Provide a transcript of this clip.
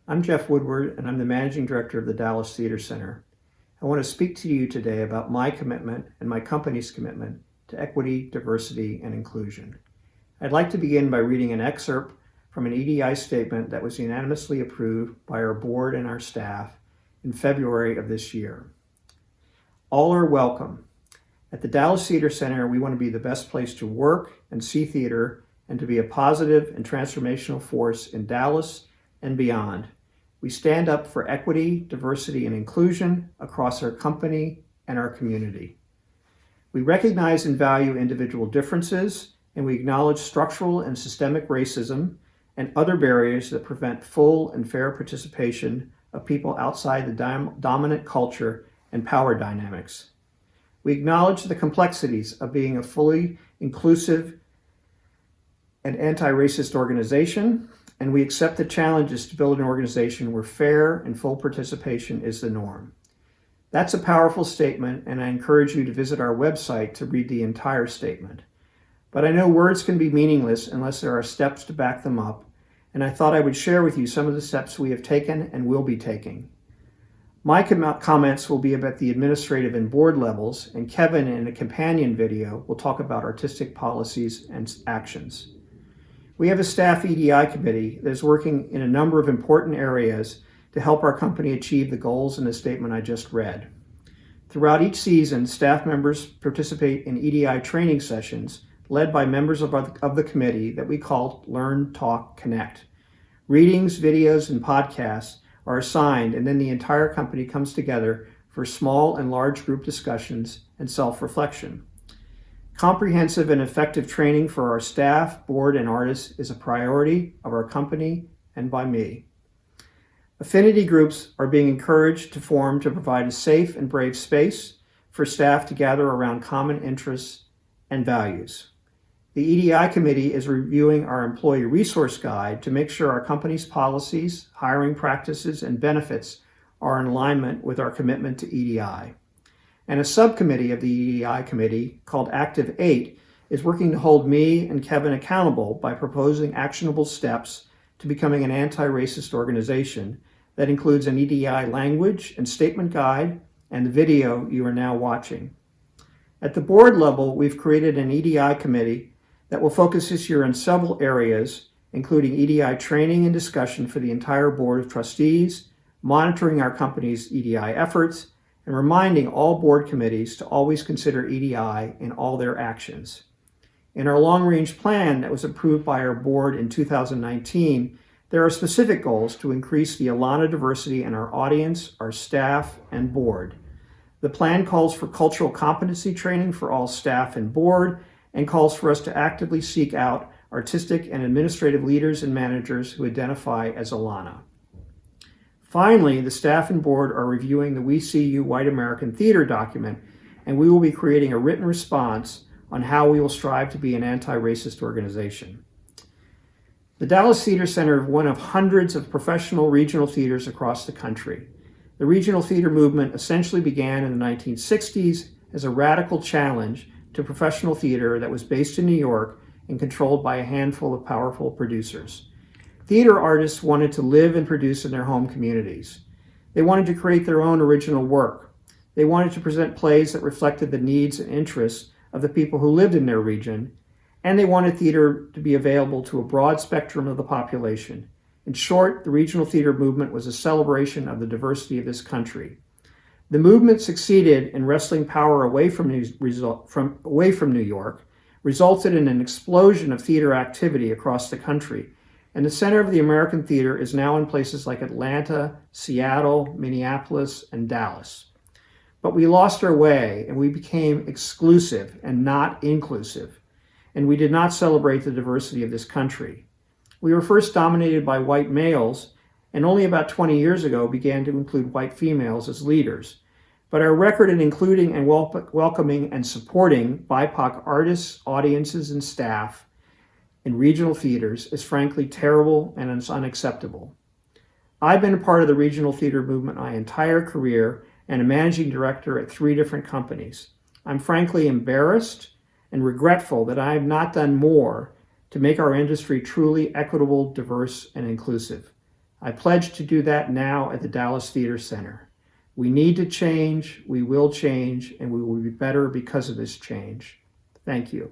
I'm Jeff Woodward, and I'm the Managing Director of the Dallas Theater Center. I want to speak to you today about my commitment and my company's commitment to equity, diversity, and inclusion. I'd like to begin by reading an excerpt from an EDI statement that was unanimously approved by our board and our staff in February of this year. All are welcome. At the Dallas Theater Center, we want to be the best place to work and see theater and to be a positive and transformational force in Dallas and beyond. We stand up for equity, diversity, and inclusion across our company and our community. We recognize and value individual differences, and we acknowledge structural and systemic racism and other barriers that prevent full and fair participation of people outside the dominant culture and power dynamics. We acknowledge the complexities of being a fully inclusive and anti-racist organization, and we accept the challenges to build an organization where fair and full participation is the norm. That's a powerful statement, and I encourage you to visit our website to read the entire statement. But I know words can be meaningless unless there are steps to back them up, and I thought I would share with you some of the steps we have taken and will be taking. My comments will be about the administrative and board levels, and Kevin, in a companion video, will talk about artistic policies and actions. We have a staff EDI committee that is working in a number of important areas to help our company achieve the goals in the statement I just read. Throughout each season, staff members participate in EDI training sessions led by members of the committee that we call Learn, Talk, Connect. Readings, videos, and podcasts are assigned, and then the entire company comes together for small and large group discussions and self-reflection. Comprehensive and effective training for our staff, board, and artists is a priority of our company and by me. Affinity groups are being encouraged to form to provide a safe and brave space for staff to gather around common interests and values. The EDI committee is reviewing our employee resource guide to make sure our company's policies, hiring practices, and benefits are in alignment with our commitment to EDI. And a subcommittee of the EDI committee called Active 8 is working to hold me and Kevin accountable by proposing actionable steps to becoming an anti-racist organization that includes an EDI language and statement guide and the video you are now watching. At the board level, we've created an EDI committee that will focus this year on several areas, including EDI training and discussion for the entire board of trustees, monitoring our company's EDI efforts, and reminding all board committees to always consider EDI in all their actions. In our long-range plan that was approved by our board in 2019, there are specific goals to increase the ALAANA diversity in our audience, our staff, and board. The plan calls for cultural competency training for all staff and board, and calls for us to actively seek out artistic and administrative leaders and managers who identify as ALAANA. Finally, the staff and board are reviewing the We See You White American Theater document, and we will be creating a written response on how we will strive to be an anti-racist organization. The Dallas Theater Center is one of hundreds of professional regional theaters across the country. The regional theater movement essentially began in the 1960s as a radical challenge to professional theater that was based in New York and controlled by a handful of powerful producers. Theater artists wanted to live and produce in their home communities. They wanted to create their own original work. They wanted to present plays that reflected the needs and interests of the people who lived in their region, and they wanted theater to be available to a broad spectrum of the population. In short, the regional theater movement was a celebration of the diversity of this country. The movement succeeded in wresting power away from New York, resulted in an explosion of theater activity across the country, and the center of the American theater is now in places like Atlanta, Seattle, Minneapolis, and Dallas. But we lost our way, and we became exclusive and not inclusive, and we did not celebrate the diversity of this country. We were first dominated by white males, and only about 20 years ago began to include white females as leaders. But our record in including and welcoming and supporting BIPOC artists, audiences, and staff in regional theaters is frankly terrible and it's unacceptable. I've been a part of the regional theater movement my entire career and a managing director at 3 different companies. I'm frankly embarrassed and regretful that I have not done more to make our industry truly equitable, diverse, and inclusive. I pledge to do that now at the Dallas Theater Center. We need to change, we will change, and we will be better because of this change. Thank you.